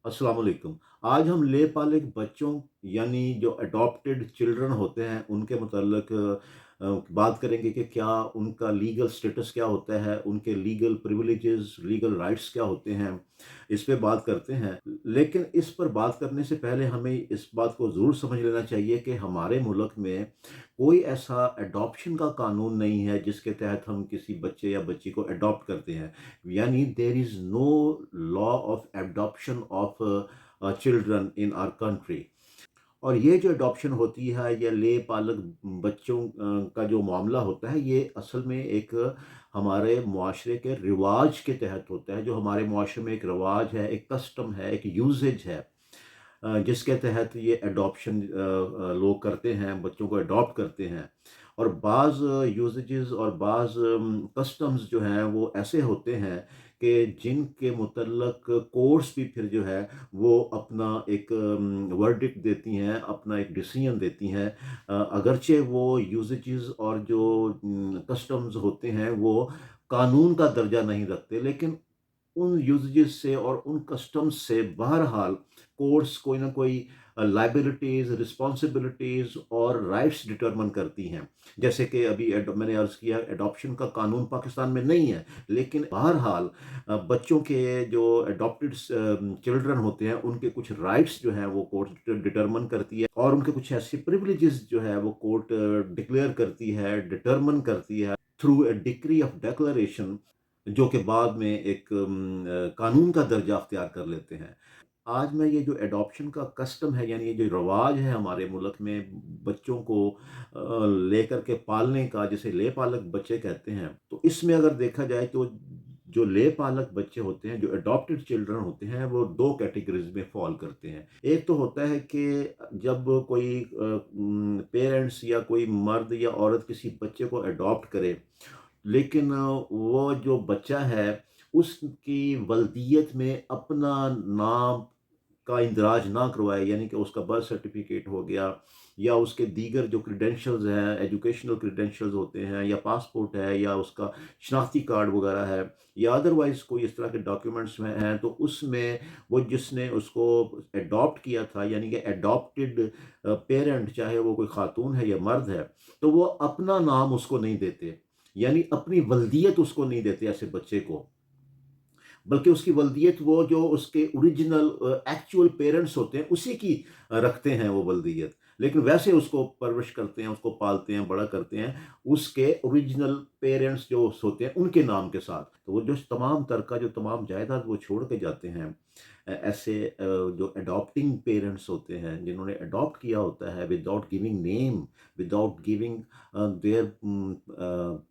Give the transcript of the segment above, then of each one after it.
अस्सलाम वालेकुम। आज हम लेपालिक बच्चों यानी जो अडॉप्टेड चिल्ड्रन होते हैं उनके मुतल्लिक बात करेंगे कि क्या उनका लीगल स्टेटस क्या होता है, उनके लीगल प्रिविलेजेस, लीगल राइट्स क्या होते हैं, इस पे बात करते हैं। लेकिन इस पर बात करने से पहले हमें इस बात को ज़रूर समझ लेना चाहिए कि हमारे मुल्क में कोई ऐसा अडॉप्शन का कानून नहीं है जिसके तहत हम किसी बच्चे या बच्ची को अडॉप्ट करते हैं। यानी there is no law of adoption of children in our country. और ये जो अडॉप्शन होती है या ले पालक बच्चों का जो मामला होता है, ये असल में एक हमारे मुआशरे के रिवाज के तहत होता है। जो हमारे मुआशरे में एक रिवाज है, एक कस्टम है, एक यूजेज है, जिसके तहत ये अडॉप्शन लोग करते हैं, बच्चों को अडॉप्ट करते हैं। और बाज़ यूसेजेस और बाज़ कस्टम्स जो हैं वो ऐसे होते हैं कि जिनके मुतल्लक कोर्ट्स भी फिर जो है वो अपना एक वर्डिक्ट देती हैं, अपना एक डिसीजन देती हैं। अगरचे वो यूसेजेस और जो कस्टम्स होते हैं वो कानून का दर्जा नहीं रखते, लेकिन उन यूसेजेस से और उन कस्टम्स से बहरहाल कोर्ट्स कोई ना कोई लाइबिलिटीज़, रिस्पॉन्सिबिलिटीज़ और राइट्स डिटरमिन करती हैं। जैसे कि अभी मैंने अर्ज़ किया, अडॉप्शन का कानून पाकिस्तान में नहीं है, लेकिन बहरहाल बच्चों के जो अडॉप्टेड चिल्ड्रन होते हैं उनके कुछ राइट्स जो हैं वो कोर्ट डिटरमिन करती है, और उनके कुछ ऐसे प्रिविलेजेस जो है वो कोर्ट डिक्लेयर करती है, डिटरमिन करती है through a decree of declaration, जो कि बाद में एक कानून का दर्जा अख्तियार कर लेते हैं। आज मैं ये जो एडॉप्शन का कस्टम है, यानी ये जो रवाज है हमारे मुल्क में बच्चों को लेकर के पालने का, जिसे ले पालक बच्चे कहते हैं, तो इसमें अगर देखा जाए तो जो ले पालक बच्चे होते हैं, जो अडॉप्टेड चिल्ड्रन होते हैं, वो दो कैटेगरीज में फॉल करते हैं। एक तो होता है कि जब कोई पेरेंट्स या कोई मर्द या औरत किसी बच्चे को अडॉप्ट करे, लेकिन वो जो बच्चा है उसकी वल्दियत में अपना नाम का इंदराज ना करवाए, यानी कि उसका बर्थ सर्टिफिकेट हो गया या उसके दीगर जो क्रेडेंशियल्स हैं, एजुकेशनल क्रेडेंशियल्स होते हैं, या पासपोर्ट है, या उसका शनाख्ती कार्ड वगैरह है, या अदरवाइज कोई इस तरह के डॉक्यूमेंट्स में हैं, तो उसमें वो जिसने उसको अडॉप्ट किया था, यानी कि अडॉप्टेड पेरेंट, चाहे वो कोई खातून है या मर्द है, तो वो अपना नाम उसको नहीं देते, यानी अपनी वल्दियत उसको नहीं देते ऐसे बच्चे को, बल्कि उसकी वल्दियत वो जो उसके ओरिजिनल एक्चुअल पेरेंट्स होते हैं उसी की रखते हैं वो वल्दियत। लेकिन वैसे उसको परवरिश करते हैं, उसको पालते हैं, बड़ा करते हैं उसके ओरिजिनल पेरेंट्स जो होते हैं उनके नाम के साथ। तो वो जो तमाम तर का जो तमाम जायदाद वो छोड़ के जाते हैं, ऐसे जो अडॉप्टिंग पेरेंट्स होते हैं जिन्होंने अडॉप्ट किया होता है without giving name, without giving their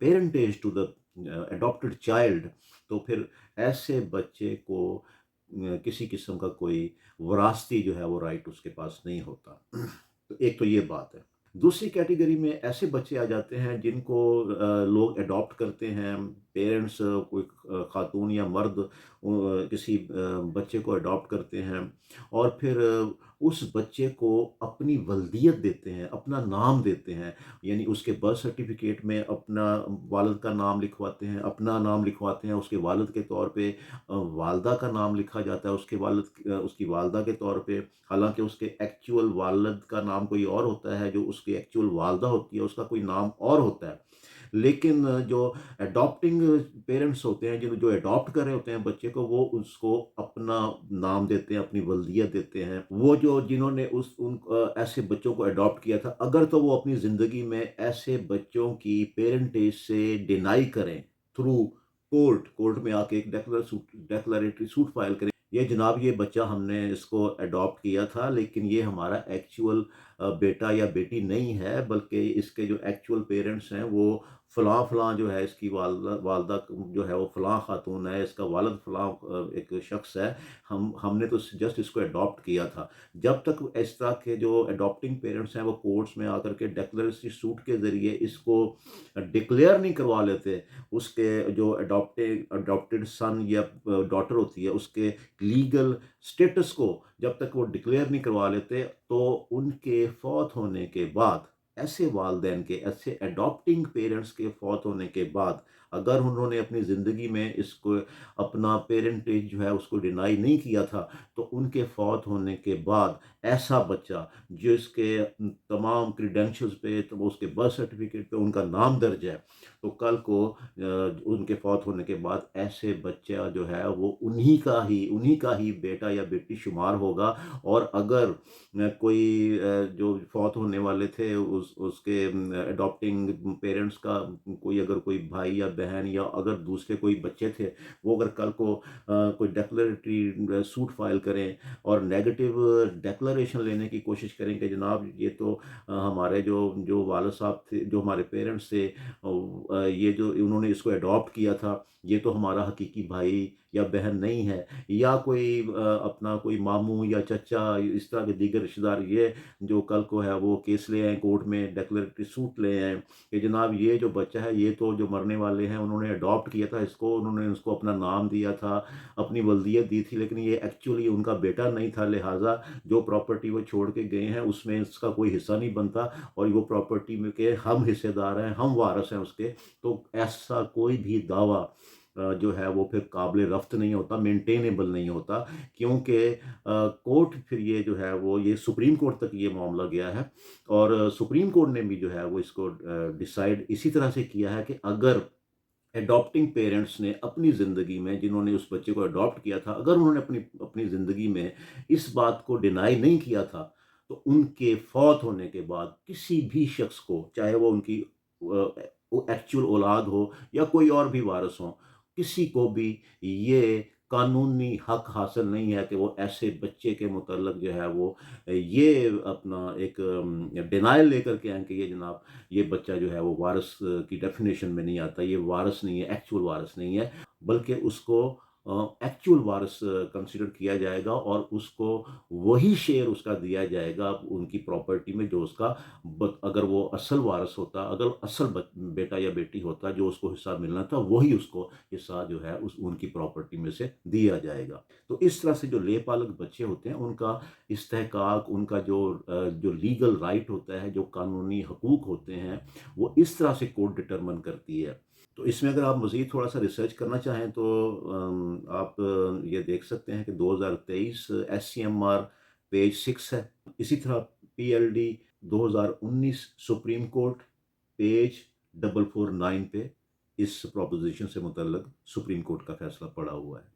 parentage to the adopted child, तो फिर ऐसे बच्चे को किसी किस्म का कोई विरासती जो है वो राइट उसके पास नहीं होता। तो एक तो ये बात है। दूसरी कैटेगरी में ऐसे बच्चे आ जाते हैं जिनको लोग अडॉप्ट करते हैं, पेरेंट्स कोई खातून या मर्द किसी बच्चे को अडॉप्ट करते हैं, और फिर उस बच्चे को अपनी वल्दियत देते हैं, अपना नाम देते हैं, यानी उसके बर्थ सर्टिफिकेट में अपना वालिद का नाम लिखवाते हैं, अपना नाम लिखवाते हैं, उसके वालिद के तौर पे वालदा का नाम लिखा जाता है, उसके वालिद उसकी वालदा के तौर पे, हालांकि उसके एक्चुअल वालिद का नाम कोई और होता है, जो उसकी एक्चुअल वालदा होती है उसका कोई नाम और होता है। लेकिन जो अडॉप्टिंग पेरेंट्स होते हैं, जो जो अडॉप्ट कर रहे होते हैं बच्चे को, वो उसको अपना नाम देते हैं, अपनी वल्दियत देते हैं। वो जो जिन्होंने ऐसे बच्चों को अडॉप्ट किया था, अगर तो वो अपनी ज़िंदगी में ऐसे बच्चों की पेरेंटेज से डिनाई करें थ्रू कोर्ट में आके एक डेक्लरेटरी सूट फाइल करें, ये जनाब ये बच्चा हमने इसको अडॉप्ट किया था, लेकिन ये हमारा एक्चुअल बेटा या बेटी नहीं है, बल्कि इसके जो एक्चुअल पेरेंट्स हैं वो फ़लाँ फ़लाँ जो है, इसकी वालदा वालदा जो है वो फ़लाँ खातून है, इसका वालिद फ़लाँ एक शख्स है, हमने तो जस्ट इसको अडॉप्ट किया था। जब तक इस तरह के जो अडॉप्टिंग पेरेंट्स हैं वो कोर्ट्स में आकर के डेक्लरेटरी सूट के ज़रिए इसको डिक्लेयर नहीं करवा लेते, उसके जो अडॉप्टेड सन या डॉटर होती है उसके लीगल स्टेटस को जब तक वो डिक्लेयर नहीं करवा लेते, तो उनके फौत होने के बाद, ऐसे वालदेन के, ऐसे अडॉप्टिंग पेरेंट्स के फौत होने के बाद اگر انہوں نے اپنی زندگی میں اس کو اپنا پیرنٹیج جو ہے اس کو ڈینائی نہیں کیا تھا، تو ان کے فوت ہونے کے بعد ایسا بچہ جس کے تمام کریڈینشلز پہ، تو اس کے برتھ سرٹیفکیٹ پہ ان کا نام درج ہے، تو کل کو ان کے فوت ہونے کے بعد ایسے بچہ جو ہے وہ انہی کا ہی بیٹا یا بیٹی شمار ہوگا۔ اور اگر کوئی جو فوت ہونے والے تھے اس کے اڈاپٹنگ پیرنٹس کا کوئی بھائی یا بہن، یا اگر دوسرے کوئی بچے تھے، وہ اگر کل کو کوئی ڈیکلریٹری سوٹ فائل کریں اور نیگیٹو ڈیکلریشن لینے کی کوشش کریں کہ جناب یہ تو ہمارے جو والد صاحب تھے، جو ہمارے پیرنٹس تھے، یہ جو انہوں نے اس کو اڈاپٹ کیا تھا، یہ تو ہمارا حقیقی بھائی یا بہن نہیں ہے، یا کوئی اپنا کوئی ماموں یا چچا، اس طرح کے دیگر رشتہ دار، یہ جو کل کو ہے وہ کیس لے آئیں کورٹ میں، ڈیکلریٹری سوٹ لے آئیں کہ جناب یہ جو بچہ ہے، یہ تو جو مرنے والے ہیں انہوں نے اڈاپٹ کیا تھا اس کو، انہوں نے اس کو اپنا نام دیا تھا، اپنی ولدیت دی تھی، لیکن یہ ایکچولی ان کا بیٹا نہیں تھا، لہٰذا جو پراپرٹی وہ چھوڑ کے گئے ہیں اس میں اس کا کوئی حصہ نہیں بنتا، اور وہ پراپرٹی میں کے ہم حصے دار ہیں، ہم وارث ہیں اس کے۔ تو ایسا کوئی بھی دعویٰ جو ہے وہ پھر قابل رفت نہیں ہوتا، مینٹینیبل نہیں ہوتا، کیونکہ کورٹ پھر یہ جو ہے وہ یہ سپریم کورٹ تک یہ معاملہ گیا ہے، اور سپریم کورٹ نے بھی جو ہے وہ اس کو ڈیسائیڈ اسی طرح سے کیا ہے کہ اگر اڈاپٹنگ پیرنٹس نے اپنی زندگی میں، جنہوں نے اس بچے کو اڈاپٹ کیا تھا، اگر انہوں نے اپنی زندگی میں اس بات کو ڈینائی نہیں کیا تھا، تو ان کے فوت ہونے کے بعد کسی بھی شخص کو، چاہے وہ ان کی ایکچول اولاد ہو یا کوئی اور بھی وارث ہوں، کسی کو بھی یہ قانونی حق حاصل نہیں ہے کہ وہ ایسے بچے کے متعلق جو ہے وہ یہ اپنا ایک ڈینائل لے کر کے آئیں کہ یہ جناب یہ بچہ جو ہے وہ وارث کی ڈیفینیشن میں نہیں آتا، یہ وارث نہیں ہے، ایکچول وارث نہیں ہے، بلکہ اس کو ایکچول وارث کنسیڈر کیا جائے گا، اور اس کو وہی شیئر اس کا دیا جائے گا ان کی پراپرٹی میں جو اس کا، اگر وہ اصل وارث ہوتا، اگر اصل بیٹا یا بیٹی ہوتا جو اس کو حصہ ملنا تھا، وہی اس کو حصہ جو ہے ان کی پراپرٹی میں سے دیا جائے گا۔ تو اس طرح سے جو لے پالک بچے ہوتے ہیں ان کا استحقاق، ان کا جو لیگل رائٹ ہوتا ہے، جو قانونی حقوق ہوتے ہیں، وہ اس طرح سے کورٹ ڈٹرمن کرتی ہے۔ تو اس میں اگر آپ مزید تھوڑا سا ریسرچ کرنا چاہیں تو آپ یہ دیکھ سکتے ہیں کہ 2023 S C M R page 6 ہے، اسی طرح P L D 2019 Supreme Court page 449 پہ اس پروپوزیشن سے متعلق سپریم کورٹ کا فیصلہ پڑا ہوا ہے۔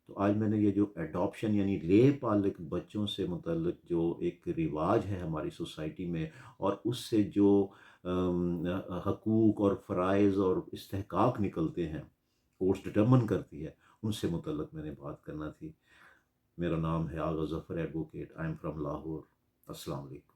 تو آج میں نے یہ جو ایڈاپشن یعنی لے پالک بچوں سے متعلق جو ایک رواج ہے ہماری سوسائٹی میں، اور اس سے جو حقوق اور فرائض اور استحقاق نکلتے ہیں، کورٹس ڈٹرمن کرتی ہے، ان سے متعلق میں نے بات کرنا تھی۔ میرا نام ہے Agha Zafar advocate, I am from Lahore. السلام علیکم۔